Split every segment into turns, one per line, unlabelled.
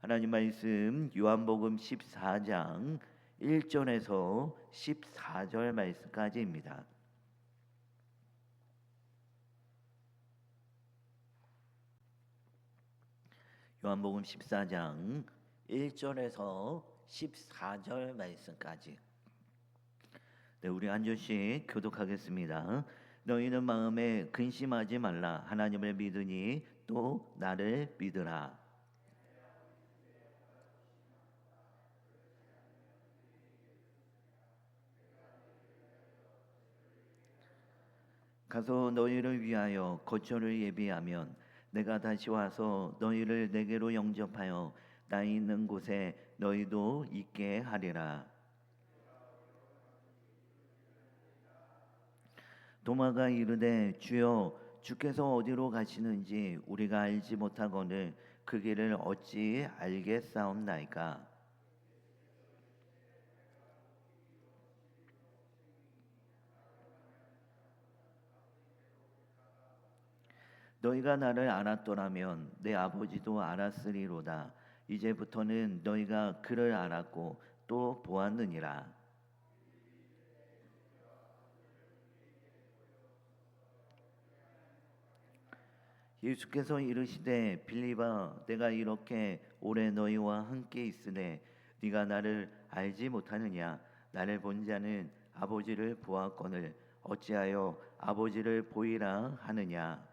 하나님 말씀 요한복음 14장 1절에서 14절 말씀까지입니다. 요한복음 14장 1절에서 14절 말씀까지. 네, 우리 한 절씩 교독하겠습니다. 너희는 마음에 근심하지 말라. 하나님을 믿으니 또 나를 믿으라. 가서 너희를 위하여 거처를 예비하면 내가 다시 와서 너희를 내게로 영접하여 나 있는 곳에 너희도 있게 하리라. 도마가 이르되 주여 주께서 어디로 가시는지 우리가 알지 못하거늘 그 길을 어찌 알겠사옵나이까. 너희가 나를 알았더라면 내 아버지도 알았으리로다. 이제부터는 너희가 그를 알았고 또 보았느니라. 예수께서 이르시되 빌립아 내가 이렇게 오래 너희와 함께 있으되 네가 나를 알지 못하느냐. 나를 본 자는 아버지를 보았거늘 어찌하여 아버지를 보이라 하느냐.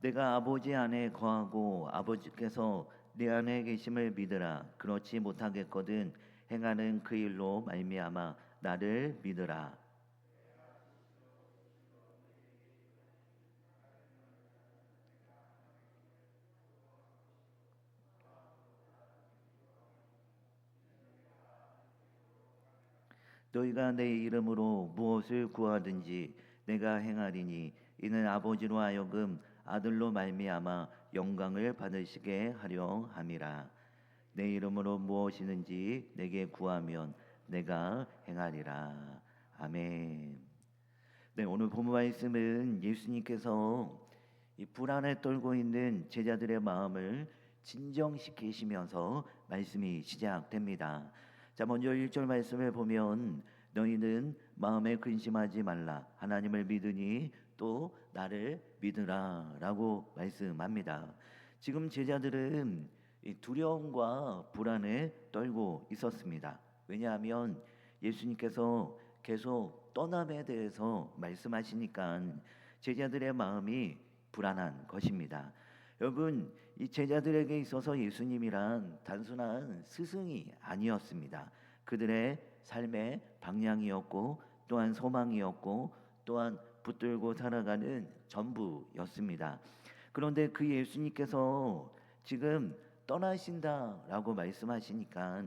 내가 아버지 안에 거하고 아버지께서 내 안에 계심을 믿으라. 그렇지 못하겠거든 행하는 그 일로 말미암아 나를 믿으라. 너희가 내 이름으로 무엇을 구하든지 내가 행하리니 이는 아버지로 하여금 아들로 말미암아 영광을 받으시게 하려 함이라. 내 이름으로 무엇이든지 내게 구하면 내가 행하리라. 아멘. 네, 오늘 본문 말씀은 예수님께서 이 불안에 떨고 있는 제자들의 마음을 진정시키시면서 말씀이 시작됩니다. 자, 먼저 1절 말씀을 보면 너희는 마음에 근심하지 말라. 하나님을 믿으니 또 나를 믿으라 라고 말씀합니다. 지금 제자들은 이 두려움과 불안에 떨고 있었습니다. 왜냐하면 예수님께서 계속 떠남에 대해서 말씀하시니까 제자들의 마음이 불안한 것입니다. 여러분, 이 제자들에게 있어서 예수님이란 단순한 스승이 아니었습니다. 그들의 삶의 방향이었고 또한 소망이었고 또한 붙들고 살아가는 전부였습니다. 그런데 그 예수님께서 지금 떠나신다라고 말씀하시니까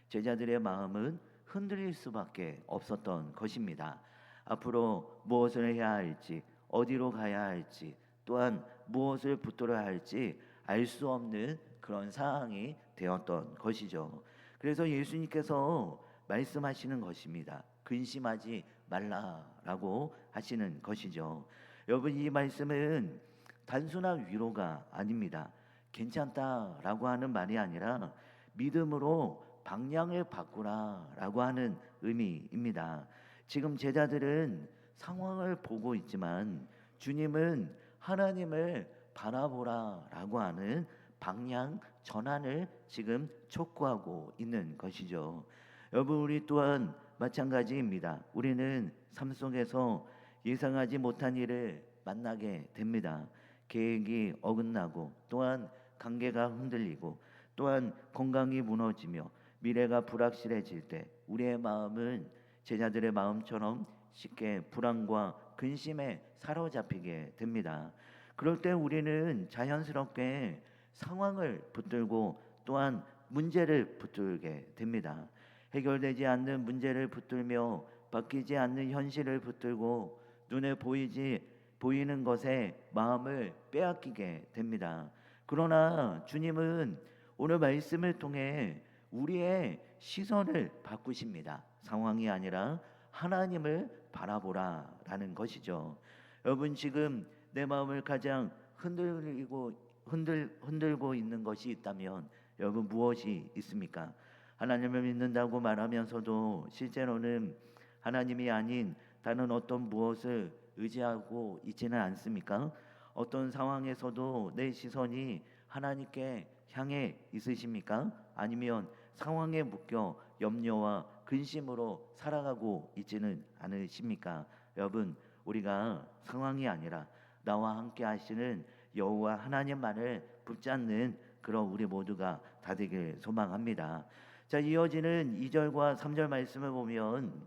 제자들의 마음은 흔들릴 수밖에 없었던 것입니다. 앞으로 무엇을 해야 할지, 어디로 가야 할지, 또한 무엇을 붙들어야 할지 알 수 없는 그런 상황이 되었던 것이죠. 그래서 예수님께서 말씀하시는 것입니다. 근심하지 말라라고 하시는 것이죠. 여러분, 이 말씀은 단순한 위로가 아닙니다. 괜찮다라고 하는 말이 아니라 믿음으로 방향을 바꾸라라고 하는 의미입니다. 지금 제자들은 상황을 보고 있지만 주님은 하나님을 바라보라라고 하는 방향 전환을 지금 촉구하고 있는 것이죠. 여러분, 우리 또한 마찬가지입니다. 우리는 삶 속에서 예상하지 못한 일을 만나게 됩니다. 계획이 어긋나고 또한 관계가 흔들리고 또한 건강이 무너지며 미래가 불확실해질 때 우리의 마음은 제자들의 마음처럼 쉽게 불안과 근심에 사로잡히게 됩니다. 그럴 때 우리는 자연스럽게 상황을 붙들고 또한 문제를 붙들게 됩니다. 해결되지 않는 문제를 붙들며 바뀌지 않는 현실을 붙들고 눈에 보이는 것에 마음을 빼앗기게 됩니다. 그러나 주님은 오늘 말씀을 통해 우리의 시선을 바꾸십니다. 상황이 아니라 하나님을 바라보라라는 것이죠. 여러분, 지금 내 마음을 가장 흔들고 있는 것이 있다면 여러분 무엇이 있습니까? 하나님을 믿는다고 말하면서도 실제로는 하나님이 아닌 다른 어떤 무엇을 의지하고 있지는 않습니까? 어떤 상황에서도 내 시선이 하나님께 향해 있으십니까? 아니면 상황에 묶여 염려와 근심으로 살아가고 있지는 않으십니까? 여러분, 우리가 상황이 아니라 나와 함께 하시는 여호와 하나님만을 붙잡는 그런 우리 모두가 다 되길 소망합니다. 자, 이어지는 2절과 3절 말씀을 보면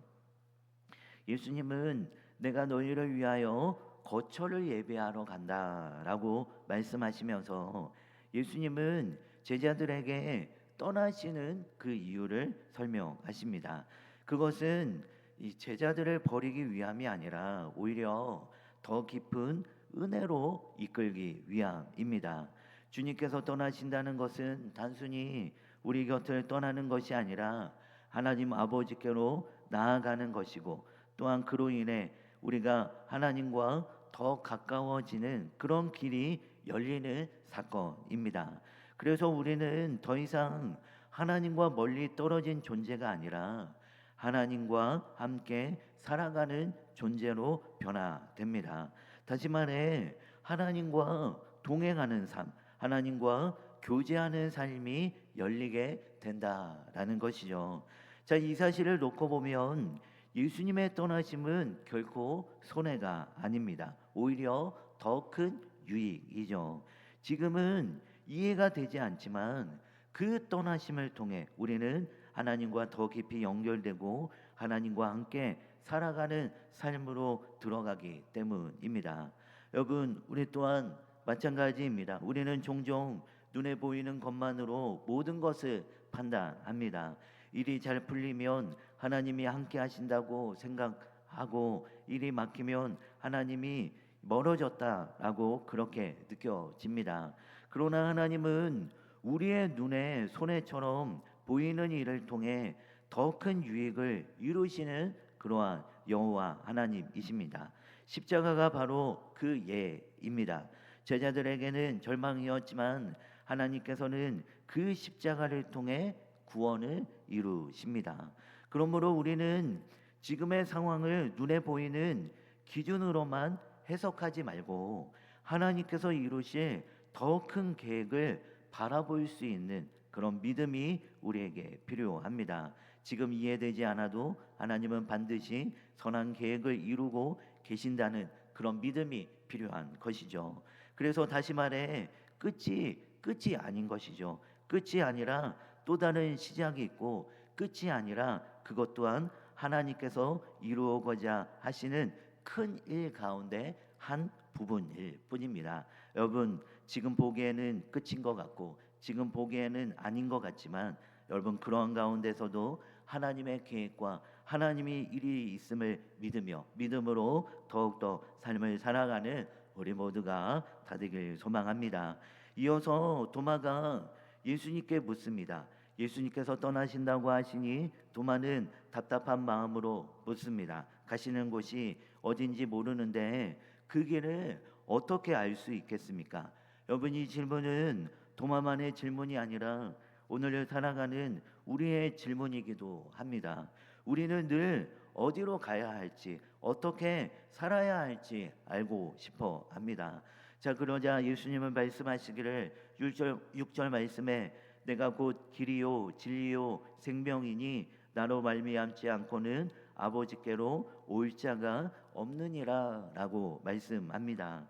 예수님은 내가 너희를 위하여 거처를 예비하러 간다라고 말씀하시면서 예수님은 제자들에게 떠나시는 그 이유를 설명하십니다. 그것은 이 제자들을 버리기 위함이 아니라 오히려 더 깊은 은혜로 이끌기 위함입니다. 주님께서 떠나신다는 것은 단순히 우리 곁을 떠나는 것이 아니라 하나님 아버지께로 나아가는 것이고, 또한 그로 인해 우리가 하나님과 더 가까워지는 그런 길이 열리는 사건입니다. 그래서 우리는 더 이상 하나님과 멀리 떨어진 존재가 아니라 하나님과 함께 살아가는 존재로 변화됩니다. 다시 말해 하나님과 동행하는 삶, 하나님과 교제하는 삶이 열리게 된다라는 것이죠. 자, 이 사실을 놓고 보면 예수님의 떠나심은 결코 손해가 아닙니다. 오히려 더 큰 유익이죠. 지금은 이해가 되지 않지만 그 떠나심을 통해 우리는 하나님과 더 깊이 연결되고 하나님과 함께 살아가는 삶으로 들어가기 때문입니다. 여러분, 우리 또한 마찬가지입니다. 우리는 종종 눈에 보이는 것만으로 모든 것을 판단합니다. 일이 잘 풀리면 하나님이 함께 하신다고 생각하고, 일이 막히면 하나님이 멀어졌다라고 그렇게 느껴집니다. 그러나 하나님은 우리의 눈에 손해처럼 보이는 일을 통해 더 큰 유익을 이루시는 그러한 여호와 하나님이십니다. 십자가가 바로 그 예입니다. 제자들에게는 절망이었지만 하나님께서는 그 십자가를 통해 구원을 이루십니다. 그러므로 우리는 지금의 상황을 눈에 보이는 기준으로만 해석하지 말고 하나님께서 이루실 더 큰 계획을 바라볼 수 있는 그런 믿음이 우리에게 필요합니다. 지금 이해되지 않아도 하나님은 반드시 선한 계획을 이루고 계신다는 그런 믿음이 필요한 것이죠. 그래서 다시 말해 끝이 아닌 것이죠. 끝이 아니라 또 다른 시작이 있고, 끝이 아니라 그것 또한 하나님께서 이루어고자 하시는 큰 일 가운데 한 부분일 뿐입니다. 여러분, 지금 보기에는 끝인 것 같고 지금 보기에는 아닌 것 같지만 여러분, 그러한 가운데서도 하나님의 계획과 하나님의 일이 있음을 믿으며 믿음으로 더욱더 삶을 살아가는 우리 모두가 다 되길 소망합니다. 이어서 도마가 예수님께 묻습니다. 예수님께서 떠나신다고 하시니 도마는 답답한 마음으로 묻습니다. 가시는 곳이 어딘지 모르는데 그 길을 어떻게 알 수 있겠습니까? 여러분, 이 질문은 도마만의 질문이 아니라 오늘을 살아가는 우리의 질문이기도 합니다. 우리는 늘 어디로 가야 할지, 어떻게 살아야 할지 알고 싶어 합니다. 자, 그러자 예수님은 말씀하시기를 6절 말씀에 내가 곧 길이요 진리요 생명이니 나로 말미암지 않고는 아버지께로 올 자가 없느니라 라고 말씀합니다.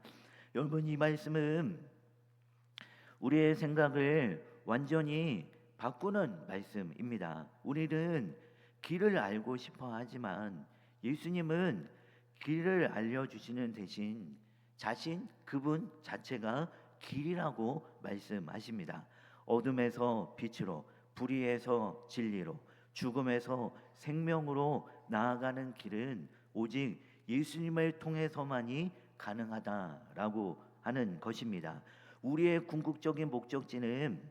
여러분, 이 말씀은 우리의 생각을 완전히 바꾸는 말씀입니다. 우리는 길을 알고 싶어 하지만 예수님은 길을 알려주시는 대신 그분 자체가 길이라고 말씀하십니다. 어둠에서 빛으로, 불의에서 진리로, 죽음에서 생명으로 나아가는 길은 오직 예수님을 통해서만이 가능하다라고 하는 것입니다. 우리의 궁극적인 목적지는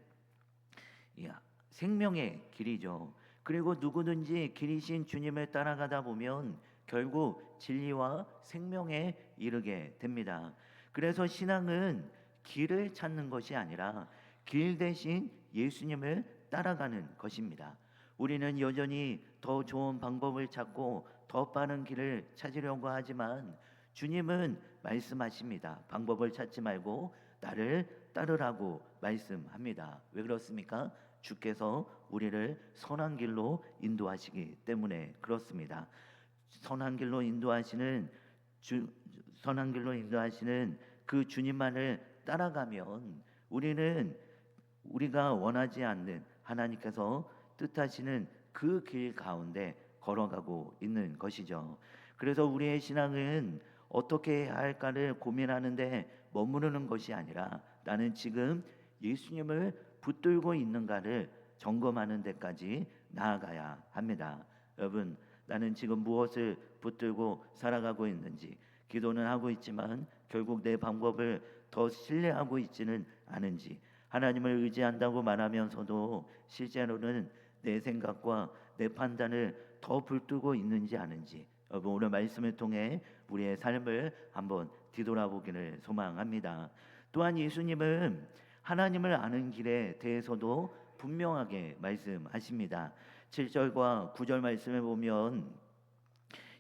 생명의 길이죠. 그리고 누구든지 길이신 주님을 따라가다 보면 결국 진리와 생명에 이르게 됩니다. 그래서 신앙은 길을 찾는 것이 아니라 길 대신 예수님을 따라가는 것입니다. 우리는 여전히 더 좋은 방법을 찾고 더 빠른 길을 찾으려고 하지만 주님은 말씀하십니다. 방법을 찾지 말고 나를 따르라고 말씀합니다. 왜 그렇습니까? 주께서 우리를 선한 길로 인도하시기 때문에 그렇습니다. 선한 길로 인도하시는 선한 길로 인도하시는 그 주님만을 따라가면 우리는 우리가 원하지 않는 하나님께서 뜻하시는 그 길 가운데 걸어가고 있는 것이죠. 그래서 우리의 신앙은 어떻게 해야 할까를 고민하는데 머무르는 것이 아니라 나는 지금 예수님을 붙들고 있는가를 점검하는 데까지 나아가야 합니다. 여러분, 나는 지금 무엇을 붙들고 살아가고 있는지, 기도는 하고 있지만 결국 내 방법을 더 신뢰하고 있지는 않은지, 하나님을 의지한다고 말하면서도 실제로는 내 생각과 내 판단을 더 붙들고 있는지 아는지, 여러분 오늘 말씀을 통해 우리의 삶을 한번 뒤돌아보기를 소망합니다. 또한 예수님은 하나님을 아는 길에 대해서도 분명하게 말씀하십니다. 7절과 9절 말씀을 보면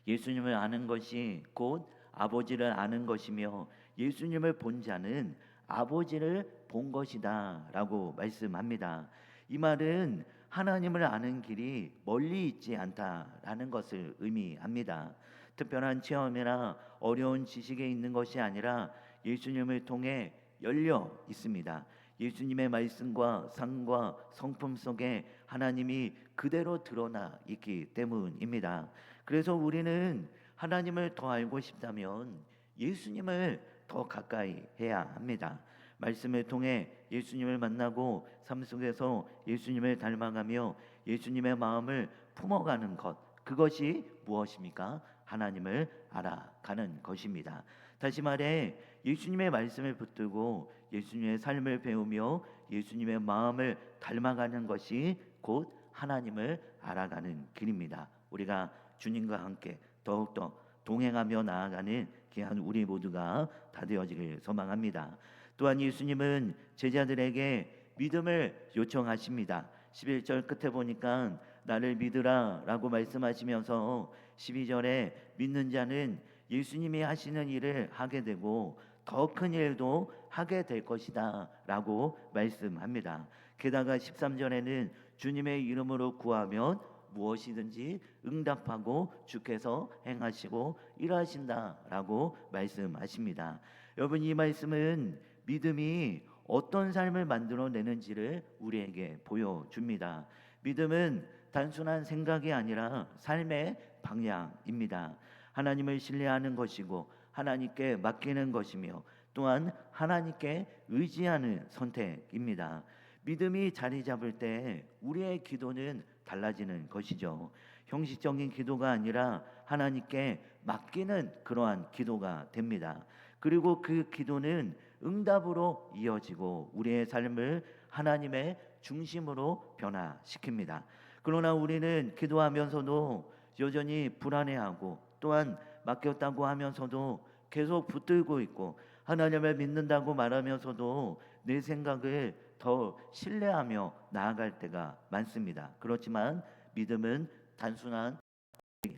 예수님을 아는 것이 곧 아버지를 아는 것이며 예수님을 본 자는 아버지를 본 것이다 라고 말씀합니다. 이 말은 하나님을 아는 길이 멀리 있지 않다라는 것을 의미합니다. 특별한 체험이나 어려운 지식에 있는 것이 아니라 예수님을 통해 열려 있습니다. 예수님의 말씀과 삶과 성품 속에 하나님이 그대로 드러나 있기 때문입니다. 그래서 우리는 하나님을 더 알고 싶다면 예수님을 더 가까이 해야 합니다. 말씀을 통해 예수님을 만나고 삶 속에서 예수님을 닮아가며 예수님의 마음을 품어가는 것, 그것이 무엇입니까? 하나님을 알아가는 것입니다. 다시 말해 예수님의 말씀을 붙들고 예수님의 삶을 배우며 예수님의 마음을 닮아가는 것이 곧 하나님을 알아가는 길입니다. 우리가 주님과 함께 더욱더 동행하며 나아가는 귀한 우리 모두가 다 되어지길 소망합니다. 또한 예수님은 제자들에게 믿음을 요청하십니다. 11절 끝에 보니까 나를 믿으라 라고 말씀하시면서 12절에 믿는 자는 예수님이 하시는 일을 하게 되고 더 큰 일도 하게 될 것이다 라고 말씀합니다. 게다가 13절에는 주님의 이름으로 구하면 무엇이든지 응답하고 주께서 행하시고 일하신다 라고 말씀하십니다. 여러분, 이 말씀은 믿음이 어떤 삶을 만들어내는지를 우리에게 보여줍니다. 믿음은 단순한 생각이 아니라 삶의 방향입니다. 하나님을 신뢰하는 것이고 하나님께 맡기는 것이며 또한 하나님께 의지하는 선택입니다. 믿음이 자리 잡을 때 우리의 기도는 달라지는 것이죠. 형식적인 기도가 아니라 하나님께 맡기는 그러한 기도가 됩니다. 그리고 그 기도는 응답으로 이어지고 우리의 삶을 하나님의 중심으로 변화시킵니다. 그러나 우리는 기도하면서도 여전히 불안해하고 또한 맡겼다고 하면서도 계속 붙들고 있고 하나님을 믿는다고 말하면서도 내 생각을 더 신뢰하며 나아갈 때가 많습니다. 그렇지만 믿음은 단순한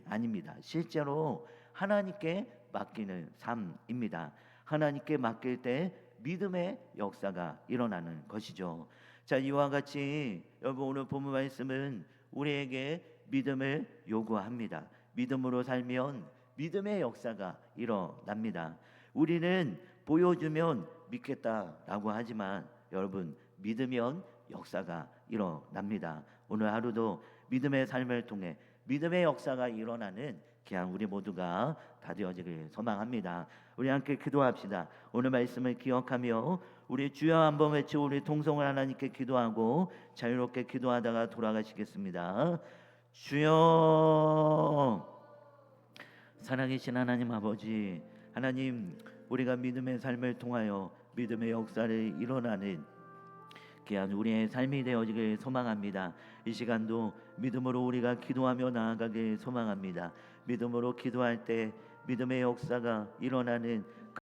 아닙니다. 실제로 하나님께 맡기는 삶입니다. 하나님께 맡길 때 믿음의 역사가 일어나는 것이죠. 자, 이와 같이 여러분 오늘 본문 말씀은 우리에게 믿음을 요구합니다. 믿음으로 살면 믿음의 역사가 일어납니다. 우리는 보여주면 믿겠다라고 하지만 여러분 믿으면 역사가 일어납니다. 오늘 하루도 믿음의 삶을 통해 믿음의 역사가 일어나는 귀한 우리 모두가 다 되어지길 소망합니다. 우리 함께 기도합시다. 오늘 말씀을 기억하며 우리 주여 한번 외치고 우리 통성을 하나님께 기도하고 자유롭게 기도하다가 돌아가시겠습니다. 주여, 살아계신 하나님 아버지, 하나님 우리가 믿음의 삶을 통하여 믿음의 역사를 일어나는 귀한 우리의 삶이 되어지길 소망합니다. 이 시간도 믿음으로 우리가 기도하며 나아가길 소망합니다. 믿음으로 기도할 때 믿음의 역사가 일어나는